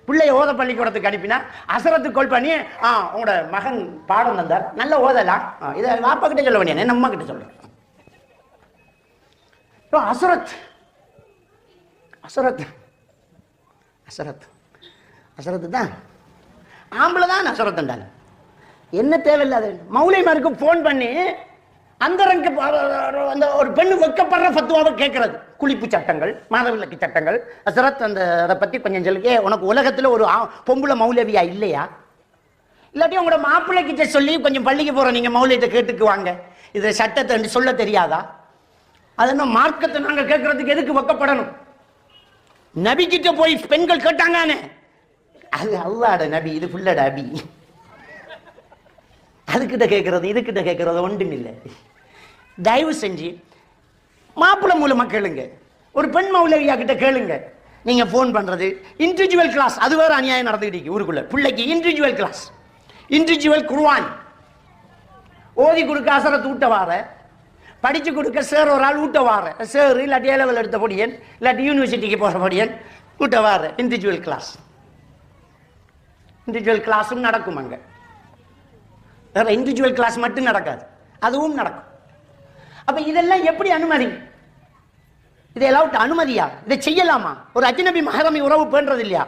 பிள்ளைய ஓத பள்ளிக்கூடத்துக்கு அனுப்பினா அசரத்துக்கு கால் பண்ணி உங்களோட மகன் பாடம் தந்தார், நல்ல ஓதலாம், இதை வாப்பா கிட்ட சொல்ல வேண்டிய நம்ம கிட்ட சொல்றேன். அசரத் அசரத் அசரத் அசரத்து தான் ஆம்பளை தான் அசரத்துண்டாங்க. என்ன தேவையில்லாத மௌலிமாருக்கு போன் பண்ணி அந்த அந்த ஒரு பெண்ணு வெக்கப்படுற ஃபத்வாவை கேட்கறது. குளிப்பு சட்டங்கள், மாதவிலக்கு சட்டங்கள். அசரத் அந்த அதை பத்தி கொஞ்சம் சொல்லுங்க. உனக்கு உலகத்துல ஒரு பொம்புல மௌலவியா இல்லையா? இல்லாட்டி உங்களோட மாப்பிள்ளைக்கிட்ட சொல்லி கொஞ்சம் பள்ளிக்கு போற நீங்க மௌலியத்தை கேட்டுக்குவாங்க, இது சட்டத்தை சொல்ல தெரியாதா? அதெல்லாம் மார்க்கத்தை நாங்க கேட்கறதுக்கு எதுக்கு வெக்கப்படணும்? நபி கிட்ட போய் பெண்கள் கேட்டாங்கன்னு, அது அல்லாஹ்ட நபி, இது புள்ளட அபி. அதுக்கிட்ட கேட்கறது இதுக்கிட்ட கேட்கறது ஒன்றும் இல்லை. தயவு செஞ்சு மாப்பிள்ளை மூலமா கேளுங்க, ஒரு பெண் மௌலவியா கிட்ட கேளுங்க. நீங்க போன் பண்றது இண்டிவிஜுவல் கிளாஸ், அது வேற அநியாயம் நடந்துக்கிட்டு ஊருக்குள்ள. பிள்ளைக்கு இண்டிவிஜுவல் கிளாஸ், இண்டிவிஜுவல் குர்ஆன் ஓதி கொடுக்க அசரத் ஊட்ட வார, படிச்சு கொடுக்க சார் ஒரு ஆள் ஊட்ட வார, சார் இல்லாட்டி ஏ லெவல் எடுத்த பொடியன் இல்லாட்டி யூனிவர்சிட்டிக்கு போற பொடியன் ஊட்ட வார. இண்டிவிஜுவல் கிளாஸ், இண்டிவிஜுவல் கிளாஸும் நடக்கும் அங்க. வேற இண்டிவிஜுவல் கிளாஸ் மட்டும் நடக்காது, அதுவும் நடக்கும். அப்ப இதெல்லாம் எப்படி அனுமதி? இதெல்லாம் அனுமதியா? இதை செய்யலாமா? ஒரு அஜ்னபி மஹரமி உறவு பேண்டது இல்லையா?